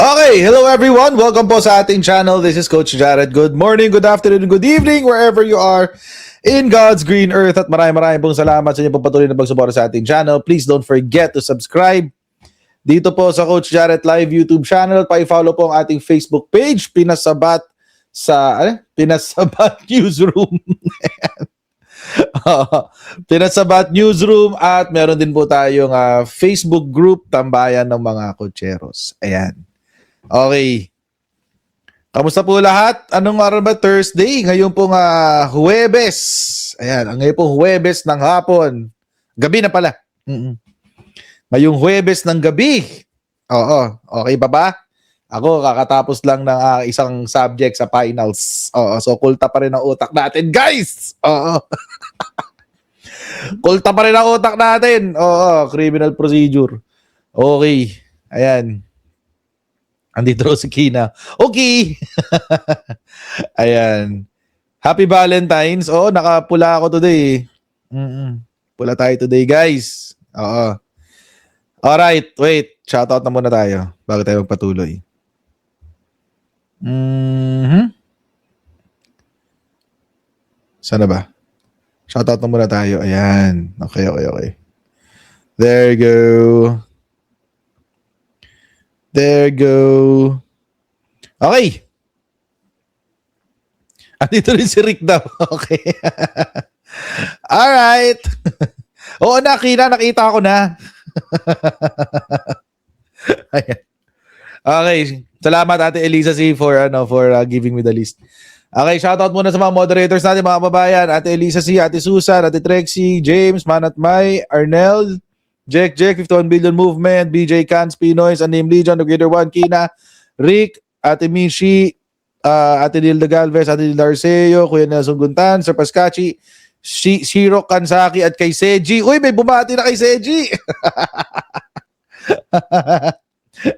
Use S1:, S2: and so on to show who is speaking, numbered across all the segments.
S1: Okay, hello everyone. Welcome po sa ating channel. This is Coach Jared. Good morning, good afternoon, good evening, wherever you are in God's green earth. At maraming pong salamat sa inyo pong patuloy na pagsuporta sa ating channel. Please don't forget to subscribe dito po sa Coach Jared Live YouTube channel. Pa-follow po ang ating Facebook page, Pinasabat Pinasabat Newsroom. Pinasabat Newsroom, at meron din po tayong Facebook group, Tambayan ng mga Cocheros. Ayan. Okay. Kamusta po lahat? Anong araw ba? Thursday. Ngayon pong Huwebes. Ayan. Ngayon pong Huwebes ng hapon. Gabi na pala. Ngayong Huwebes ng gabi. Oo. Okay pa ba? Ako, kakatapos lang ng isang subject sa finals. Oo. So, kulta pa rin ang utak natin, guys! Oo. Kulta pa rin ang utak natin. Oo. Criminal procedure. Okay. Ayan. Andito si Kina. Okay. Ayan. Happy Valentine's. Oo, nakapula ako today. Pula tayo today, guys. Oo. Alright, wait. Shoutout na muna tayo bago tayo magpatuloy. Sana ba? Shoutout na muna tayo. Ayan. Okay. There you go. There go. Okay. Andito rin si Rick daw. Okay. Alright. Oo na, Kina. Nakita ko na. Ayan. Okay. Salamat Ate Elisa C for giving me the list. Okay, shoutout muna sa mga moderators natin, mga kababayan. Ate Elisa C, Ate Susan, Ate Trexie, James, Manat May, Arnel, Jack, 51 Billion Movement, BJ Cans, Pinoys, Anim Legion, Together One, Kina, Rick, Ate Mishi, Ate Nilda Galvez, Ate Nilda Arceo, Kuya Nelson Guntan, Sir Pascachi, Shiro Kansaki, at kay Seji. Uy, may bumati na kay Seji!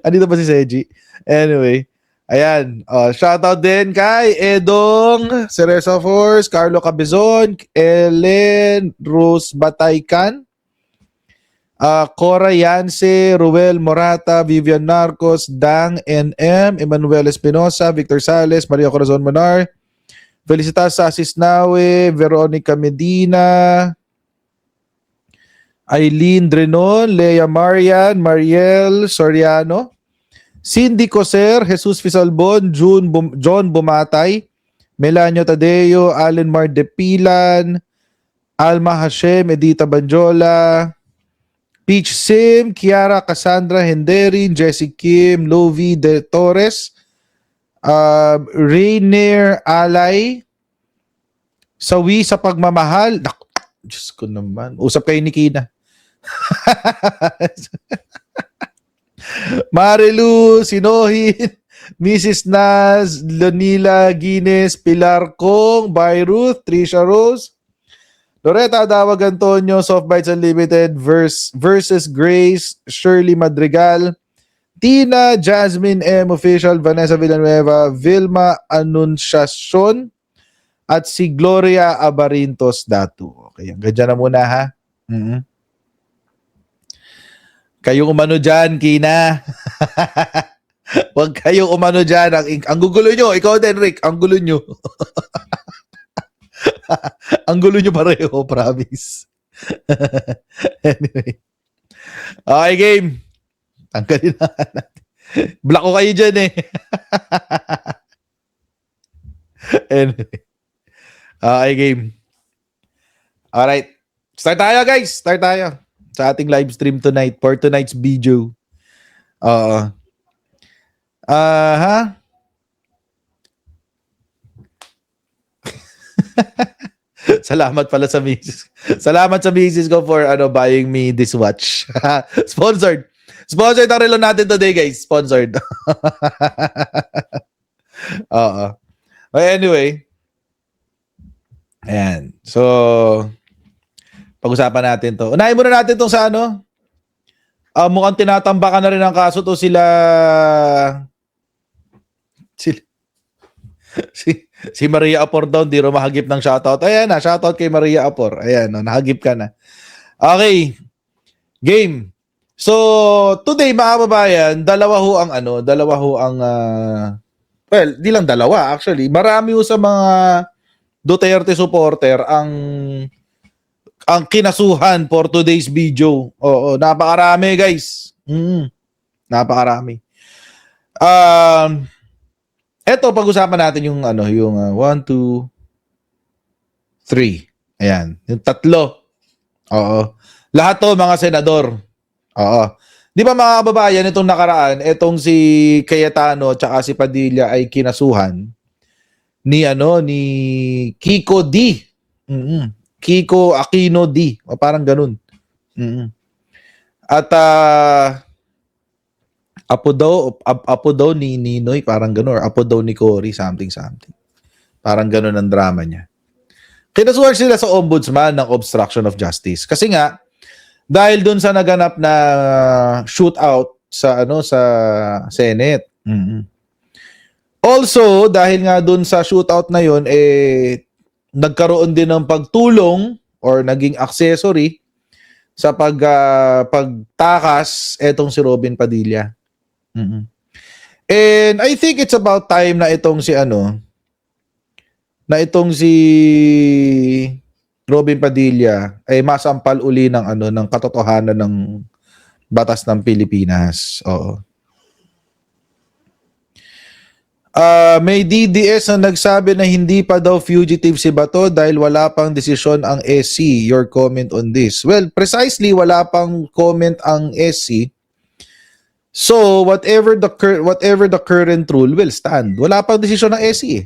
S1: Andito ba si Seji? Anyway, ayan. Shoutout din kay Edong, Ceresa Force, Carlo Cabezon, Ellen Rose Bataycan, Cora Yance, Ruel Morata, Vivian Narcos, Dang NM, Emmanuel Espinosa, Victor Sales, Maria Corazon Manar, Felicitas Sasis Nawe, Veronica Medina, Eileen Drenon, Lea Marian, Mariel Soriano, Cindy Coser, Jesus Fisalbon, John Bumatay, Melanio Tadeo, Allen Mar Depilan, Alma Hashem, Edita Banjola, Peach Sim, Kiara Cassandra Henderin, Jessie Kim, Lovi De Torres, Rainier Alay, Sawi sa Pagmamahal. Diyos ko naman. Usap kayo ni Kina. Marilu Sinohin, Mrs. Naz, Lonila Guinness, Pilar Kong, Byruth, Trisha Rose, Loretta Dawag Antonio, Soft Bites Unlimited versus Grace, Shirley Madrigal, Tina, Jasmine M. Official, Vanessa Villanueva, Vilma Anunciacion, at si Gloria Abarintos Datu. Okay, ganyan na muna ha. Kayong umano dyan, Kina. Huwag kayong umano dyan. Ang gugulo nyo. Ikaw din, Rick. Ang gulo nyo. Ang gulo nyo pareho, promise. Anyway. Okay, game. Tanggalin na natin. Block ko kayo dyan eh. Anyway. Okay, game. Alright. Start tayo, guys. Start tayo. Sa ating live stream tonight for tonight's video. Salamat pala sa misis. Salamat sa misis ko for buying me this watch. Sponsored. Sponsored ang relo natin today, guys. Sponsored. Anyway. Ayan. So, pag-usapan natin to. Unahin muna natin tong sa mukhang tinatambakan na rin ang kaso to sila si Maria Apor daw, di rin mahagip ng shoutout. Ayan na, shoutout kay Maria Apor. Ayan, nahagip ka na. Okay. Game. So, today mga kababayan, dalawa ho ang well, di lang dalawa actually. Marami ho sa mga Duterte supporter ang kinasuhan for today's video. Oo, napakarami guys. Napakarami. Um, eto pag-usapan natin yung yung 1 2 3. Ayan, yung tatlo. Oo. Lahat to mga senador. Oo. Di ba mga kababayan, itong nakaraan, itong si Cayetano at si Padilla ay kinasuhan ni Kiko D. Kiko Aquino D. O parang ganun. At apo daw ni Ninoy, parang ganun, or apo daw ni Cory, something. Parang ganun ang drama niya. Kinasuhan sila sa ombudsman ng obstruction of justice. Kasi nga, dahil doon sa naganap na shootout sa Senate. Also, dahil nga doon sa shootout na yon nagkaroon din ng pagtulong or naging accessory sa pagtakas etong si Robin Padilla. And I think it's about time na itong si Robin Padilla ay masampal uli ng katotohanan ng batas ng Pilipinas. Oo. May DDS na nagsabi na hindi pa daw fugitive si Bato dahil wala pang desisyon ang SC. Your comment on this? Well, precisely wala pang comment ang SC. So, whatever the current rule will stand. Wala pang desisyon ng SC.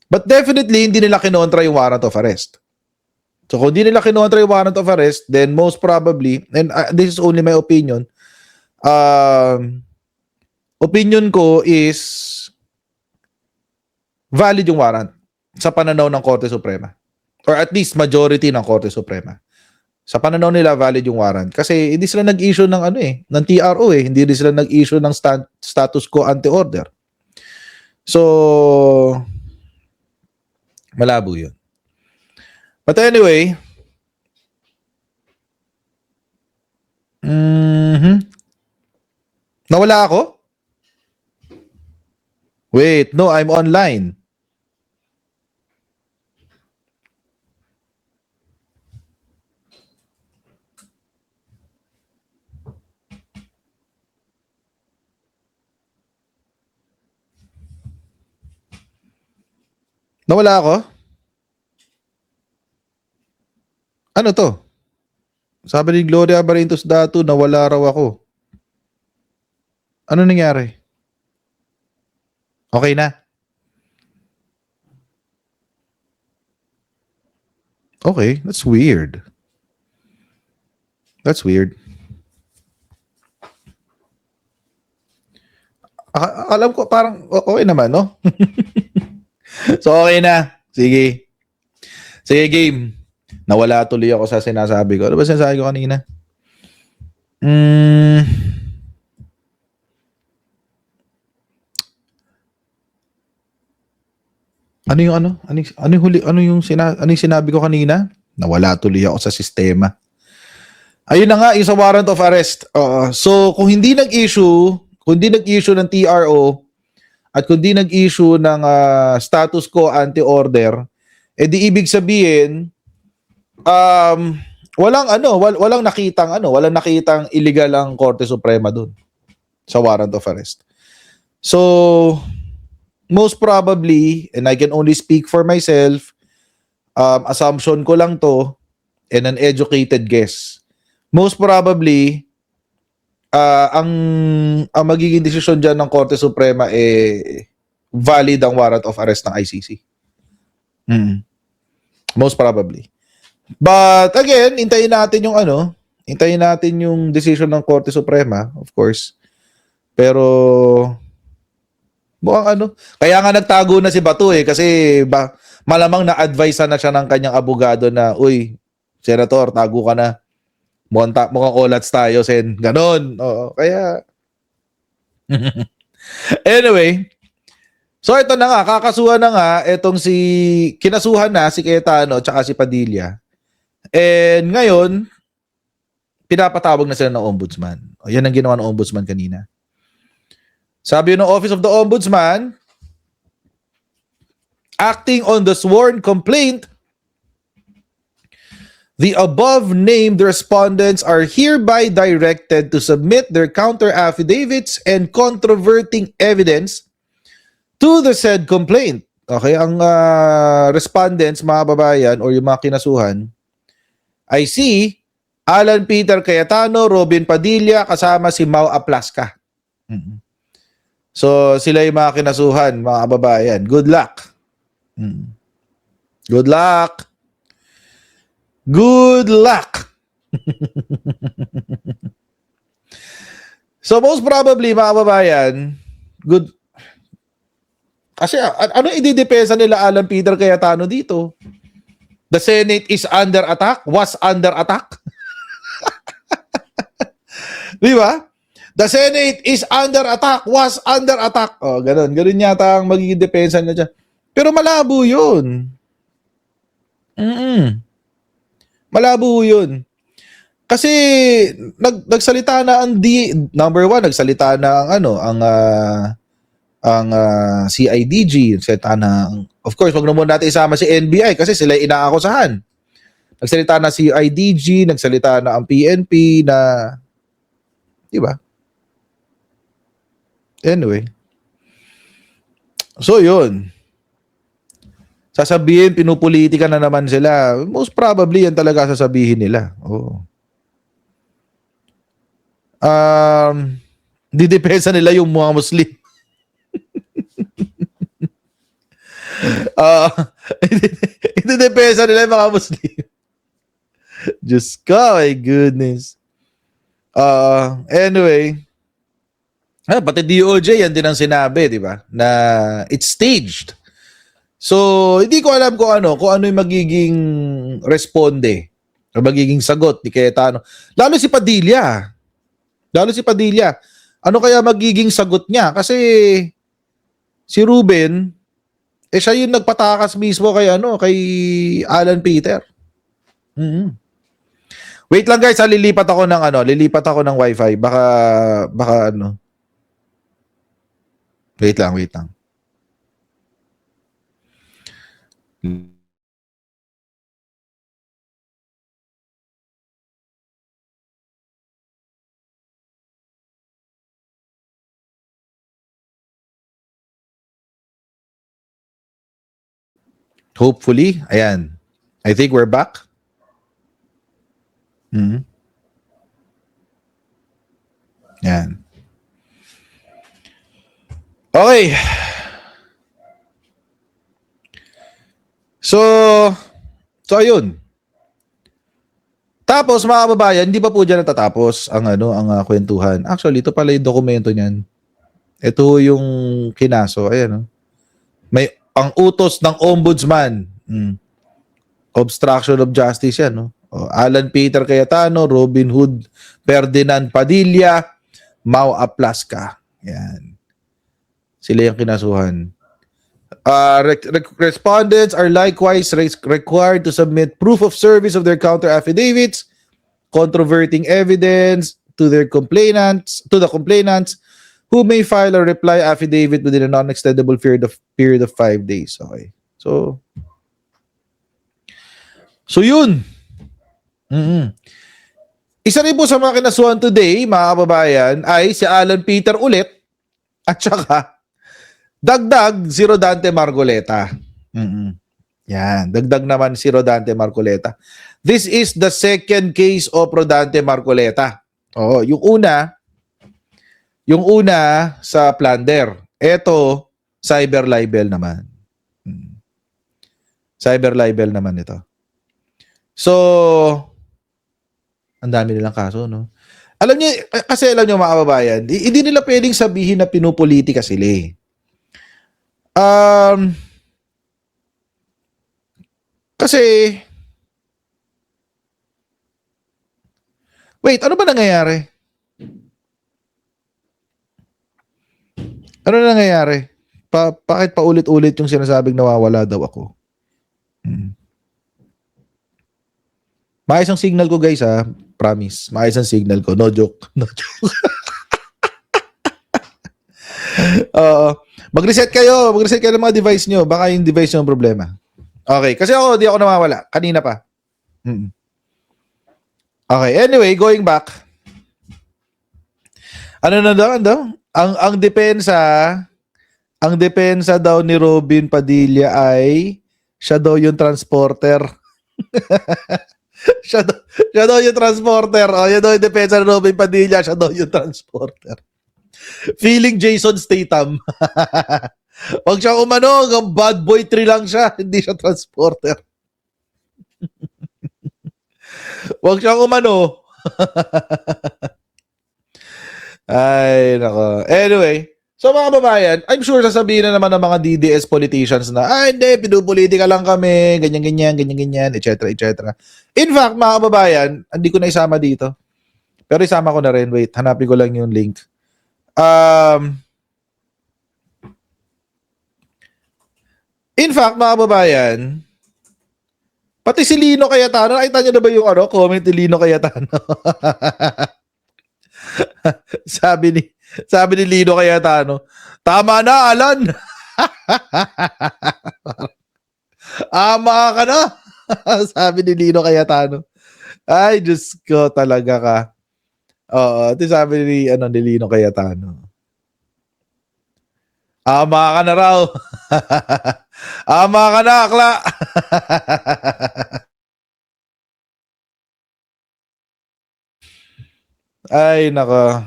S1: But definitely hindi nila kinontra yung warrant of arrest. So, kung hindi nila kinontra yung warrant of arrest, then most probably, and this is only my opinion, opinion ko is valid yung warrant sa pananaw ng Korte Suprema. Or at least majority ng Korte Suprema. Sa pananaw nila, valid yung warrant. Kasi hindi sila nag-issue ng ng TRO Hindi rin sila nag-issue ng status quo ante order. So, malabo yun. But anyway, nawala ako? Wait, no, I'm online. Nawala ako? Ano to? Sabi ni Gloria Barrientos Datu, nawala raw ako. Ano nangyari? Okay na? Okay, that's weird. That's weird. Alam ko parang okay naman, no? So okay na. Sige. Sige, game. Nawala tuloy ako sa sinasabi ko. Ano ba sinasabi ko kanina? Ano yung sinabi ko kanina? Nawala tuloy ako sa sistema. Ayun na nga, yung sa warrant of arrest. So, kung hindi nag-issue ng TRO at kung hindi nag-issue ng status quo ante order, di ibig sabihin walang nakitang illegal ang Korte Suprema doon sa warrant of arrest. So, most probably, and I can only speak for myself, assumption ko lang to and an educated guess. Most probably, ang magiging desisyon dyan ng Korte Suprema valid ang warrant of arrest ng ICC. Most probably. But again, hintayin natin yung decision ng Korte Suprema, of course. Pero mukhang kaya nga nagtago na si Bato kasi malamang na-advise na siya ng kanyang abogado na, uy, Senator, tago ka na. Mukhang olats tayo, Sen. Ganon. Oo, kaya anyway, so ito na nga, kakasuhan na nga itong kinasuhan na si Cayetano tsaka si Padilla. And ngayon, pinapatawag na sila ng ombudsman. O, yan ang ginawa ng ombudsman kanina. Sabi ng Office of the Ombudsman, acting on the sworn complaint, the above-named respondents are hereby directed to submit their counter-affidavits and controverting evidence to the said complaint. Okay, ang respondents, mga babayan, or yung mga kinasuhan, ay si Alan Peter Cayetano, Robin Padilla, kasama si Mau Aplasca. So, sila yung mga kinasuhan, mga babayan. Good luck. Good luck. Good luck. So most probably, mga kababayan, good. Kasi ano ididepensa nila Alan Peter Cayetano dito? The Senate is under attack? Was under attack? Di ba? The Senate is under attack, was under attack. Oh, ganun. Ganun yata ang magiging depensa niya dyan. Pero malabo yun. Malabo yun. Kasi nagsalita na ang number one, nagsalita na ang CIDG, nagsalita na of course, wag na muna natin isama si NBI kasi sila inaakusahan. Nagsalita na CIDG, nagsalita na ang PNP na, di ba? Anyway. So yun. Sasabihin, pinupolitika na naman sila. Most probably, yan talaga sasabihin nila. Oh. Didepensa nila yung mga Muslim. Didepensa nila yung mga Muslim. Diyos ko, my goodness. Anyway. Pati DOJ, yan din ang sinabi, di ba? Na it's staged. So, hindi ko alam kung ano yung magiging responde o magiging sagot ni Cayetano. Lalo si Padilla. Ano kaya magiging sagot niya? Kasi si Ruben, siya yung nagpatakas mismo kay Alan Peter. Wait lang guys, lilipat ako ng Wi-Fi. Baka ano. Wait lang. Hopefully, ayan. I think we're back. Yan. Okay. So ayun. Tapos mga kababayan, hindi pa po diyan natatapos ang kwentuhan. Actually, ito pala yung dokumento niyan. Ito yung kinaso, ayan. May ang utos ng ombudsman. Obstruction of justice yan, Alan Peter Cayetano, Robin Hood Ferdinand Padilla, Mau Aplasca. Yan. Sila yung kinasuhan. Respondents are likewise required to submit proof of service of their counter affidavits, controverting evidence to the complainants, who may file a reply affidavit within a non-extendable period of 5 days. Okay. So yun. Isa rin po sa mga kinasuhan today, mga kababayan, ay si Alan Peter ulit at saka dagdag si Rodante Marcoleta. Yan, dagdag naman si Rodante Marcoleta. This is the second case of Rodante Marcoleta. Yung una sa plunder. Ito, cyber libel naman. Cyber libel naman ito. So, ang dami nilang kaso, no? Alam niyo mga kababayan, hindi nila pwedeng sabihin na pinupolitika sila. Kasi, wait, ano ba nangyayari? Ano nangyayari? Bakit paulit-ulit yung sinasabing nawawala daw ako? Maayos ang signal ko guys ha. Promise. Maayos ang signal ko. No joke. No joke. Mag-reset kayo. Mag-reset kayo ng mga device nyo. Baka yung device nyo ang problema. Okay. Kasi ako, di ako nawawala. Kanina pa. Okay. Anyway, going back. Ano na daw? Ang depensa daw ni Robin Padilla ay siya daw yung transporter. siya daw yung transporter. O, yan daw yung depensa ni Robin Padilla. Siya daw yung transporter. Feeling Jason Statham. Wag siya umano, hanggang bad boy 3 lang siya. Hindi siya transporter. Wag siya umano. Ay, nako. Anyway, so mga babayan, I'm sure sasabihin na naman ng mga DDS politicians na, hindi, pinupolitika lang kami, ganyan, etc., etc. In fact, mga babayan, hindi ko na isama dito. Pero isama ko na rin. Wait, hanapin ko lang yung link. In fact, mga babayan, pati si Lino Cayetano, nakita niyo na ba yung comment ni Lino Cayetano? sabi ni Lino Cayetano, tama na, Alan. Ama ka na. Sabi ni Lino Cayetano. Ay, Diyos ko, talaga ka. Oo, ito sabi ni Lino Cayetano. Ama ka na raw. Ama ka na, akla. Ay, nako.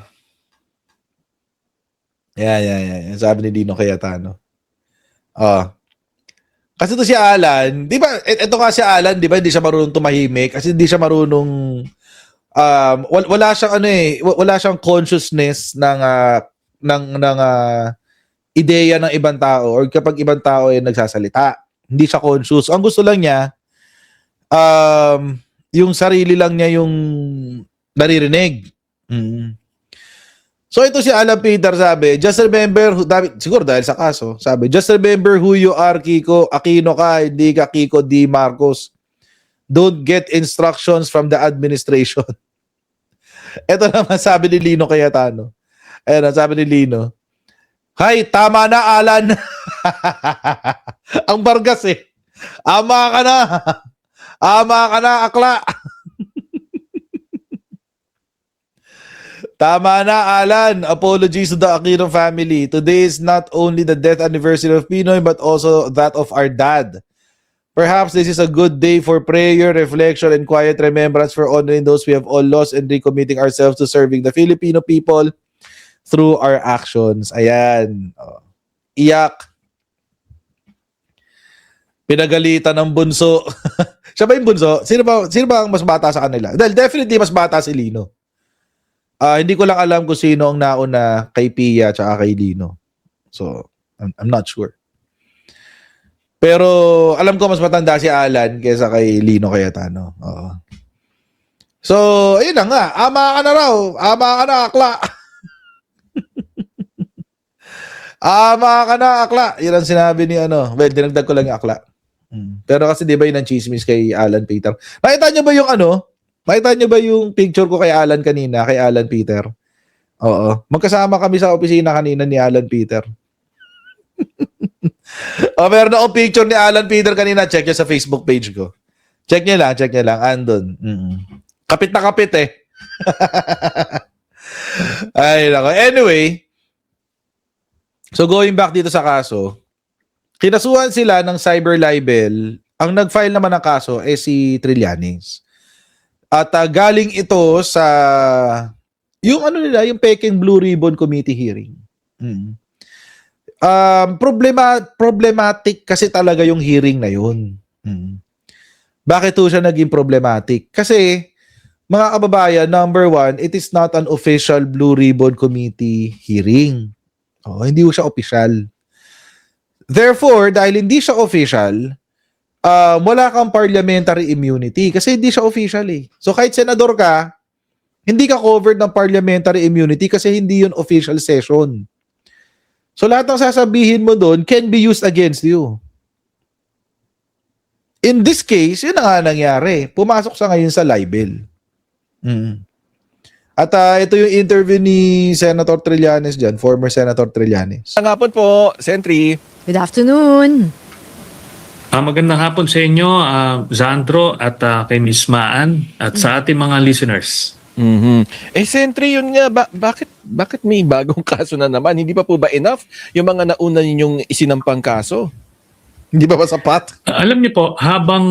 S1: Yan. Sabi ni Lino Cayetano. Kasi to si Alan, di ba, ito nga si Alan, di ba, hindi siya marunong tumahimik kasi hindi siya marunong, wala siyang wala siyang consciousness ng ideya ng ibang tao or kapag ibang tao ay nagsasalita. Hindi siya conscious. Ang gusto lang niya, yung sarili lang niya yung naririnig. So ito si Alan Peter sabi, just remember, siguro dahil sa kaso, sabi, just remember who you are, Kiko. Aquino ka, hindi ka Kiko D. Marcos. Don't get instructions from the administration. Ito naman sabi ni Lino Cayetano. Ayan, sabi ni Lino, hay, tama na, Alan. Ang Vargas eh. Ama ka na. Ama ka na, akla. Tama na, Alan. Apologies to the Aquino family. Today is not only the death anniversary of Pinoy, but also that of our dad. Perhaps this is a good day for prayer, reflection, and quiet remembrance for honoring those we have all lost and recommitting ourselves to serving the Filipino people through our actions. Ayan. Iyak. Pinagalitan ng bunso. Siya ba yung bunso? Sino ba ang mas bata sa kanila? Dahil definitely mas bata si Lino. Hindi ko lang alam kung sino ang nauna kay Pia at kay Lino. So, I'm not sure. Pero alam ko mas matanda si Alan kaysa kay Lino Cayetano. Oo. So, ayun na nga. Ama ka na raw. Ama ka na, akla. Ama ka na, akla. Yan ang sinabi ni well, dinagdag ko lang yung akla. Pero kasi di ba yun ang chismis kay Alan Peter? Nakita nyo ba yung Makita nyo ba yung picture ko kay Alan kanina, kay Alan Peter? Oo. Magkasama kami sa opisina kanina ni Alan Peter. Meron akong picture ni Alan Peter kanina. Check nyo sa Facebook page ko. Check nyo lang. Andun. Kapit na kapit eh. Ay, nako. Anyway, so going back dito sa kaso, kinasuhan sila ng cyber libel. Ang nag-file naman ng kaso ay si Trillanes. At galing ito sa yung yung Peking Blue Ribbon Committee hearing. Problematic kasi talaga yung hearing na yun. Bakit to siya naging problematic? Kasi mga kababayan, number one, it is not an official Blue Ribbon Committee hearing. Hindi siya official. Therefore, dahil hindi siya official, wala kang parliamentary immunity kasi hindi siya official eh. So kahit senador ka, hindi ka covered ng parliamentary immunity kasi hindi yun official session. So lahat ng sasabihin mo doon can be used against you. In this case, yun na nga nangyari. Pumasok sa ngayon sa libel. Mm. At ito yung interview ni Senator Trillanes dyan, former Senator Trillanes.
S2: Ang hapon po, Sentry.
S3: Good afternoon.
S4: Magandang hapon sa inyo, Zandro at kay Miss Maan at sa ating mga listeners.
S2: Sentry, yun nga, bakit may bagong kaso na naman? Hindi pa po ba enough yung mga nauna ninyong isinampang kaso?
S1: Hindi ba sapat?
S4: Alam niyo po, habang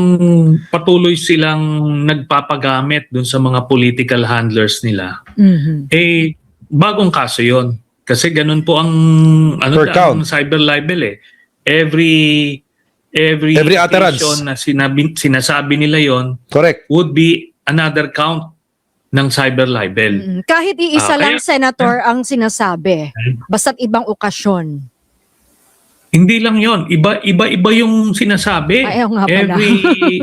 S4: patuloy silang nagpapagamit dun sa mga political handlers nila, bagong kaso yon. Kasi ganun po ang
S1: Per count.
S4: cyber libel eh. Every
S1: utterance
S4: occasion na sinasabi nila yon
S1: Correct.
S4: would be another count ng cyber libel.
S3: Kahit iisa lang,
S4: Kaya-
S3: Senator, ang sinasabi. Basta't ibang okasyon.
S4: Hindi lang 'yon. Iba yung sinasabi.
S3: Ayaw nga pala.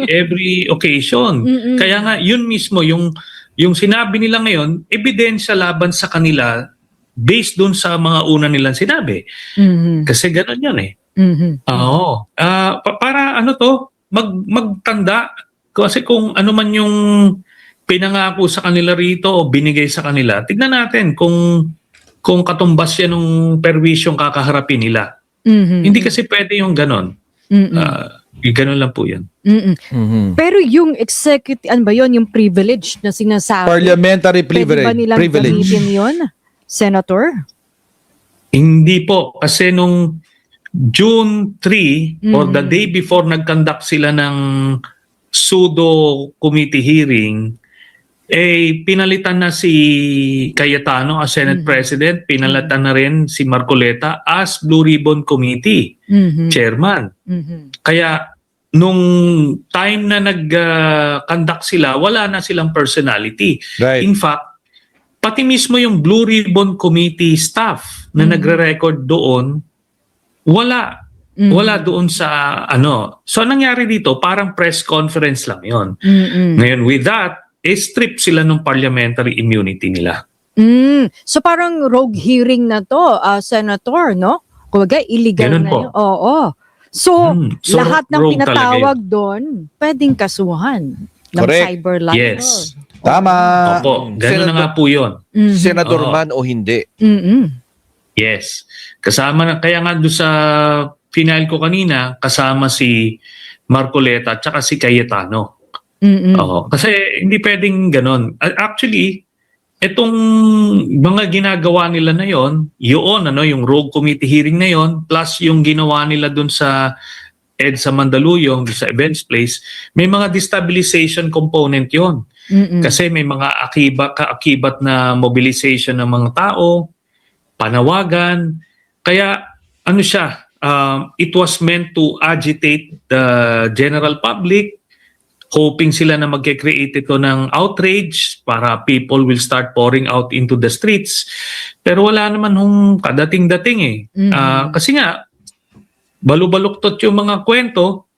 S4: Every occasion. Kaya nga yun mismo yung sinabi nila ngayon, ebidensya laban sa kanila based dun sa mga una nilang sinabi. Kasi gano'n 'yan eh. Oo. Para ano to, magtanda kasi kung ano man yung pinangako sa kanila rito o binigay sa kanila, tignan natin kung katumbas yan ng perwisyong kakaharapin nila. Hindi kasi pwede yung ganon. Ganon lang po yan.
S3: Pero yung executive, ano ba yun, yung privilege na sinasabi?
S1: Parliamentary
S3: Pwede ba nilang
S1: privilege.
S3: gamitin yun, Senator?
S4: Hindi po. Kasi nung June 3 or the day before nag-conduct sila ng pseudo committee hearing, pinalitan na si Cayetano as Senate President, pinalitan na rin si Marcoleta as Blue Ribbon Committee Chairman. Kaya nung time na nag-conduct sila, wala na silang personality.
S1: Right.
S4: In fact, pati mismo yung Blue Ribbon Committee staff na nagre-record doon, wala. Wala doon sa ano. So anong nangyari dito, parang press conference lang yon. Ngayon with that, strip sila ng parliamentary immunity nila.
S3: So parang rogue hearing na to, Senator, no? Kumbaga, illegal
S4: Ganun
S3: na
S4: po.
S3: yun. Oo. So,
S4: So,
S3: lahat ng
S4: rogue
S3: pinatawag doon, pwedeng kasuhan ng
S1: Correct.
S3: cyber libel.
S4: Yes.
S1: Tama.
S4: Opo, gano'n na nga po yun.
S2: Senador
S4: Oo.
S2: man o hindi.
S4: Yes. Kasama na, kaya nga doon sa final ko kanina, kasama si Marcoleta at saka si Cayetano. Oo. Kasi hindi pwedeng ganon. Actually, itong mga ginagawa nila na yon, yung rogue committee hearing na yon, plus yung ginawa nila dun sa EDSA Mandaluyong, sa Events Place, may mga destabilization component yon. Kasi may mga kaakibat na mobilization ng mga tao, panawagan. Kaya ano siya, it was meant to agitate the general public, hoping sila na mag-create ito ng outrage para people will start pouring out into the streets. Pero wala naman hong kadating-dating eh. Kasi nga, balubaluktot yung mga kwento,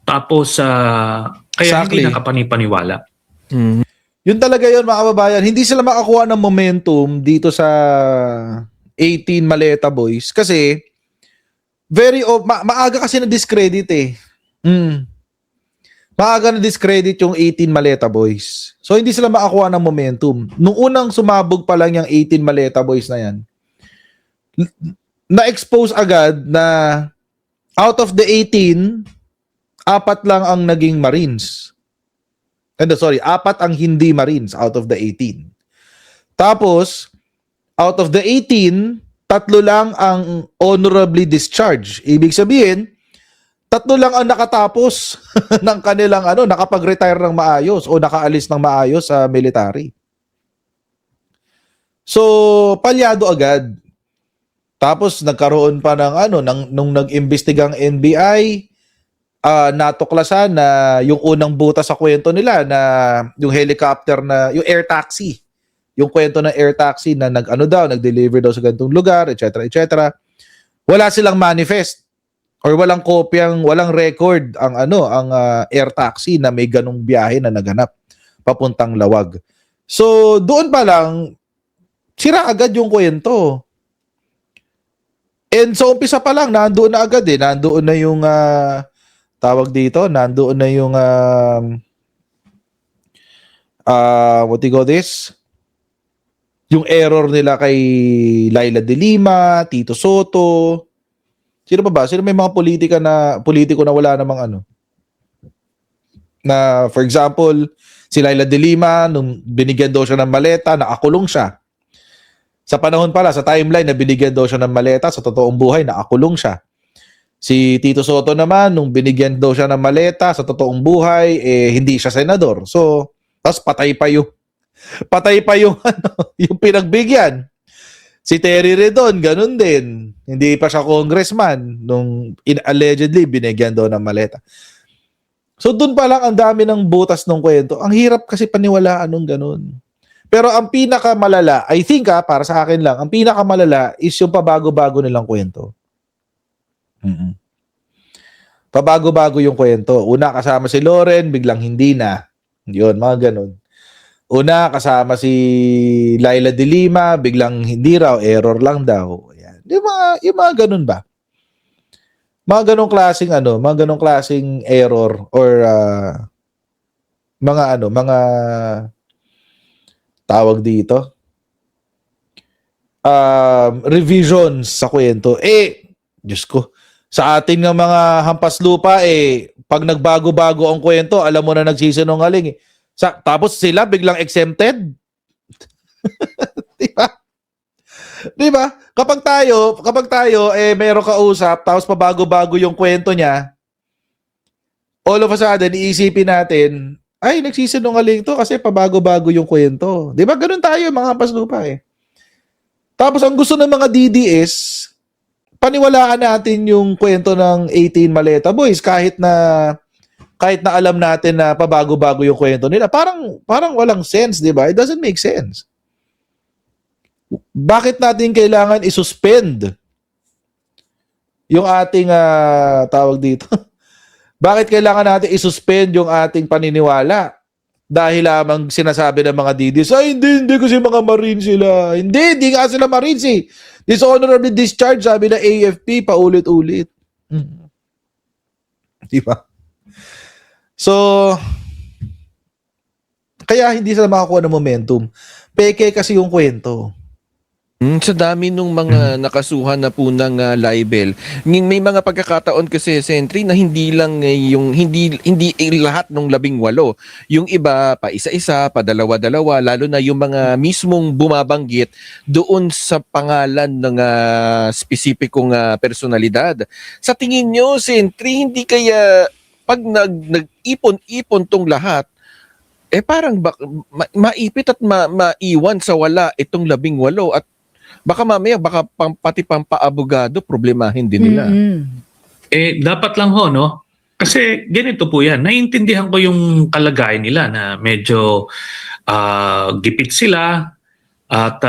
S4: tapos kaya
S1: Exactly.
S4: hindi nakapanipaniwala.
S1: Yun talaga yun, mga kababayan. Hindi sila makakuha ng momentum dito sa 18 Maleta Boys kasi maaga kasi na discredit eh. Maaga na discredit yung 18 Maleta Boys. So hindi sila makakuha ng momentum. Nung unang sumabog pa lang yung 18 Maleta Boys na yan, na-expose agad na out of the 18, 4 lang ang naging Marines. Apat ang hindi Marines out of the 18. Tapos, out of the 18, 3 lang ang honorably discharged. Ibig sabihin, 3 lang ang nakatapos ng kanilang nakapag-retire ng maayos o nakaalis ng maayos sa military. So, palyado agad. Tapos nagkaroon pa ng nung nag-imbestigang NBI, natuklasan na yung unang butas sa kwento nila na yung helicopter na yung air taxi. Yung kwento ng air taxi na nag-deliver daw sa ganitong lugar, etc., etc. Wala silang manifest. Or walang kopyang, walang record ang air taxi na may ganung biyahe na naganap papuntang Lawag. So, doon pa lang sira agad yung kwento. And so umpisa pa lang nandoon na agad nandoon na yung tawag dito, nandoon na yung what do you call this? Yung error nila kay Laila de Lima, Tito Soto. Sino pa ba? Sino may mga politiko na wala namang ano? Na for example, si Laila de Lima, nung binigyan daw siya ng maleta, nakakulong siya. Sa panahon pala, sa timeline na binigyan daw siya ng maleta, sa totoong buhay, nakakulong siya. Si Tito Soto naman, nung binigyan daw siya ng maleta, sa totoong buhay, hindi siya senador. So, tapos patay pa yung yung pinagbigyan. Si Terry Redon, ganun din. Hindi pa siya congressman nung allegedly binigyan daw ng maleta. So doon pa lang ang dami ng butas ng kwento. Ang hirap kasi paniwalaan nung ganun. Pero ang pinakamalala, I think para sa akin lang, ang pinakamalala is yung pabago-bago nilang kwento. Pabago-bago yung kwento. Una kasama si Loren, biglang hindi na. Yun, mga ganun. Una kasama si Laila de Lima, biglang hindi raw, error lang daw. Ayan. Yung mga ganun ba? Mga ganong klaseng error or mga tawag dito, revisions sa kwento. Diyos ko, sa atin ng mga hampas lupa, pag nagbago-bago ang kwento, alam mo na nagsisinungaling. Tapos sila biglang exempted. Di ba? Kapag tayo meron kausap, tapos pabago-bago yung kwento niya, all of a sudden, iisipin natin, ay, nagsisinungaling to kasi pabago-bago yung kwento. Di ba? Ganun tayo, mga hampas lupa Tapos ang gusto ng mga DDS, paniwalaan natin yung kwento ng 18 Maleta Boys kahit na alam natin na pabago-bago yung kwento nila. Parang walang sense, di ba? It doesn't make sense. Bakit natin kailangan isuspend yung ating tawag dito? Bakit kailangan natin isuspend yung ating paniniwala? Dahil lamang sinasabi ng mga DDS, ay hindi kasi mga Marine sila. Hindi nga sila Marines Dishonorably discharged, sabi na AFP, paulit-ulit. Di ba? So, kaya hindi sila makakuha ng momentum. Peke kasi yung kwento.
S2: Sa dami nung mga nakasuhan na po ng libel, may mga pagkakataon kasi, Sentry, na hindi lang hindi lahat ng 18. Yung iba pa isa-isa, pa dalawa-dalawa, lalo na yung mga mismong bumabanggit doon sa pangalan ng spesipikong personalidad. Sa tingin nyo, Sentry, hindi kaya pag nag-ipon-ipon tong lahat, parang maipit at maiwan sa wala itong 18 at baka mamaya, pati pampaabogado, problemahin din nila.
S4: Dapat lang ho, no? Kasi ganito po yan. Naiintindihan ko yung kalagayan nila na medyo gipit sila at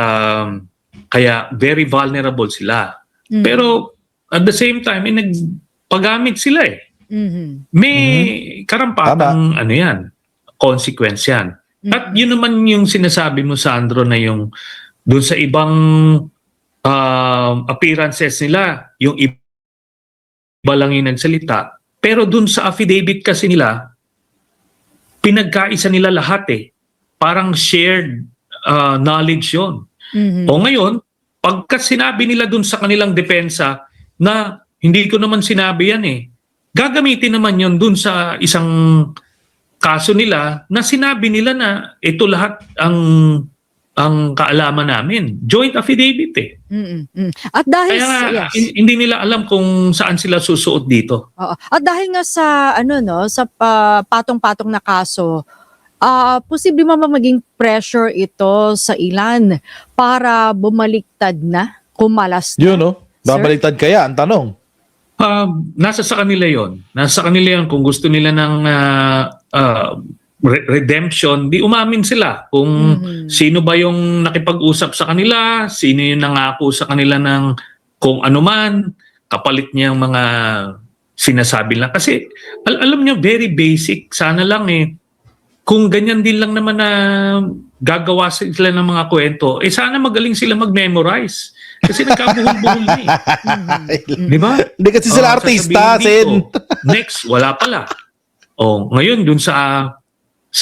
S4: kaya very vulnerable sila. Pero at the same time, nagpagamit sila May karampatang consequence yan. At yun naman yung sinasabi mo, Sandro, na yung doon sa ibang appearances nila, yung iba lang yung nagsalita. Pero doon sa affidavit kasi nila, pinagkaisa nila lahat Parang shared knowledge yun. O ngayon, pagka sinabi nila doon sa kanilang depensa na hindi ko naman sinabi yan gagamitin naman yun doon sa isang kaso nila na sinabi nila na ito lahat ang kaalaman namin. Joint affidavit
S3: At dahil
S4: kaya hindi nila alam kung saan sila susuot dito.
S3: Oo. At dahil nga sa sa patong-patong na kaso, posible maging pressure ito sa ilan para bumaliktad na, kumalas na.
S1: Yun, no? Babaliktad kaya ang tanong.
S4: Nasa sa kanila yon. Nasa kanila yon kung gusto nila ng redemption, di umamin sila kung sino ba yung nakipag-usap sa kanila, sino yung nangako sa kanila ng kung ano man, kapalit niya yung mga sinasabi lang. Kasi alam niyo, very basic. Sana lang kung ganyan din lang naman na gagawa sila ng mga kwento, sana magaling sila mag-memorize. Kasi nagkabuhol-buhol Di ba?
S1: Hindi kasi sila artista, Sen.
S4: Next, wala pala. Ngayon dun sa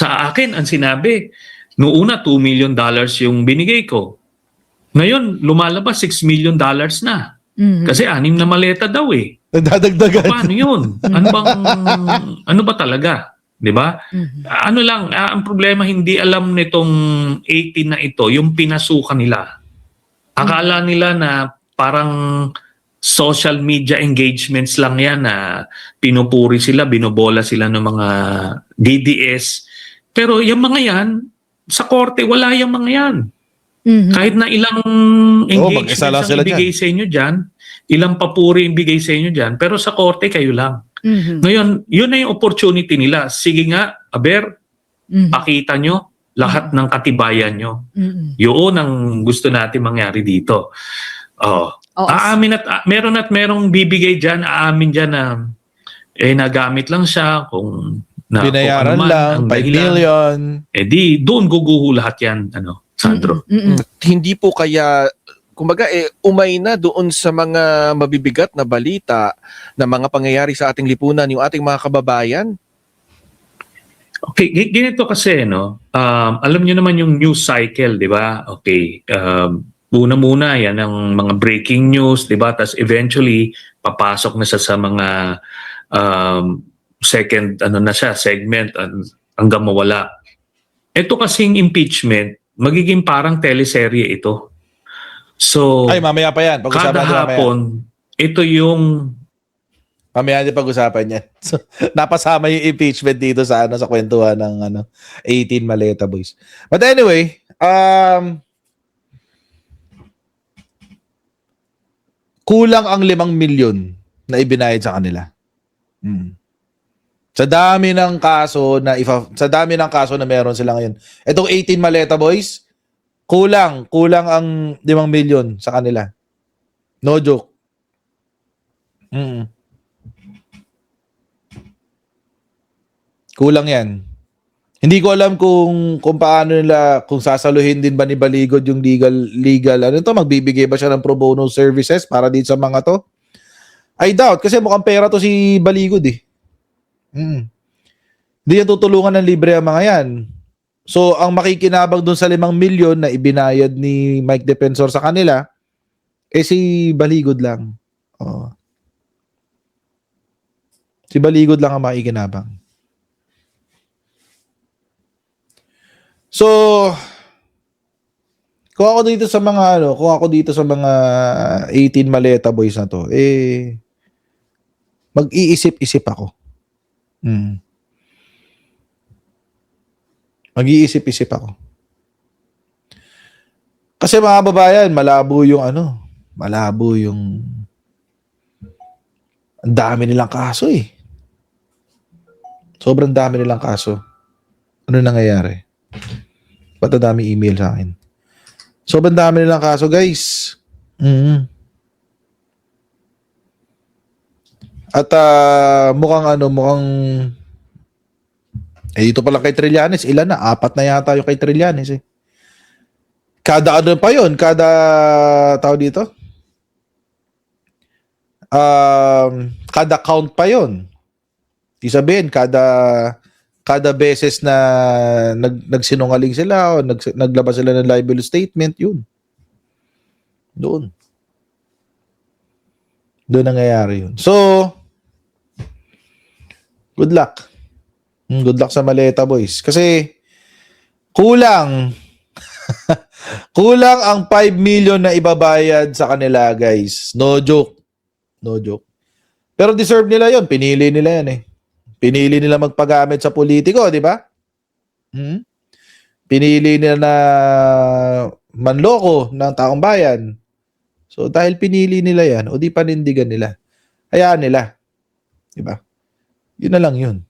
S4: akin ang sinabi, noong una $2 million yung binigay ko. Ngayon lumalabas $6 million na. Kasi 6 na maleta daw eh.
S1: Nadadagdagan.
S4: Paano yun? Ano ba talaga? 'Di ba? Ano lang, ang problema hindi alam nitong 18 na ito, yung pinasukan nila. Akala nila na parang social media engagements lang yan na pinupuri sila, binobola sila ng mga DDS. Pero yung mga yan, sa korte, wala yung mga yan. Kahit na ilang engagements
S1: mag-isa lang
S4: ang
S1: sila
S4: ibigay sa inyo dyan, ilang papuri ibigay sa inyo dyan, pero sa korte kayo lang. Ngayon, yun na yung opportunity nila. Sige nga, Aber, pakita nyo lahat ng katibayan nyo. Yun ang gusto natin mangyari dito. Aamin at merong bibigay dyan, aamin dyan na nagamit lang siya kung
S1: Binayaran
S4: kung ano man
S1: lang,
S4: ang
S1: 5
S4: dahilan.
S1: million.
S4: Di doon guguho lahat yan, Sandro.
S2: Hindi po kaya, kumbaga umay na doon sa mga mabibigat na balita na mga pangyayari sa ating lipunan, yung ating mga kababayan?
S4: Okay, ganito kasi, alam niyo naman yung news cycle, di ba? Okay, una-muna yan ang mga breaking news, di ba? Tapos eventually, papasok na siya sa mga second, segment, hanggang mawala. Ito kasing impeachment, magiging parang teleserye ito. So,
S1: Ay, mamaya pa yan. Pag-usapan
S4: kada
S1: natin mamaya.
S4: hapon, ito yung
S1: Mamaya din pag-usapan yan. So, napasama yung impeachment dito sa sa kwentuhan ng 18 Maleta Boys. But anyway, kulang ang 5 milyon na ibinayad sa kanila. Sa dami ng kaso na meron sila ngayon. Itong 18 Maleta Boys, kulang ang 5 milyon sa kanila. No joke. Kulang yan. Hindi ko alam kung paano nila, kung sasaluhin din ba ni Baligod yung legal, magbibigay ba siya ng pro bono services para dito sa mga to? I doubt, kasi mukhang pera to si Baligod eh. Hindi yan tutulungan ng libre ang mga yan. So, ang makikinabang dun sa 5 milyon na ibinayad ni Mike Defensor sa kanila, si Baligod lang. Si Baligod lang ang makikinabang. So, kung ako dito sa mga 18 Maleta Boys na to, mag-iisip-isip ako. Mag-iisip-isip ako. Kasi mga babayan, malabo yung ang dami nilang kaso eh. Sobrang dami nilang kaso. Ano nangyayari? Ba't ang dami email sa akin? Sobrang dami nilang kaso, guys. At mukhang dito pa lang kay Trillanes, ilan na? 4 na yata yung kay Trillanes eh. Kada pa yun? Kada tao dito? Kada count pa yun. Isabihin, kada beses na nagsinungaling sila o naglabas sila ng libel statement, yun. Doon nangyayari yun. So, good luck. Good luck sa Maleta Boys. Kasi, kulang ang 5 million na ibabayad sa kanila, guys. No joke. Pero deserve nila yon. Pinili nila yan eh. Pinili nila magpagamit sa politiko, di ba? Pinili nila na manloko ng taong bayan. So, dahil pinili nila yan, o di panindigan nila. Hayaan nila. Di ba? Yun na lang yun.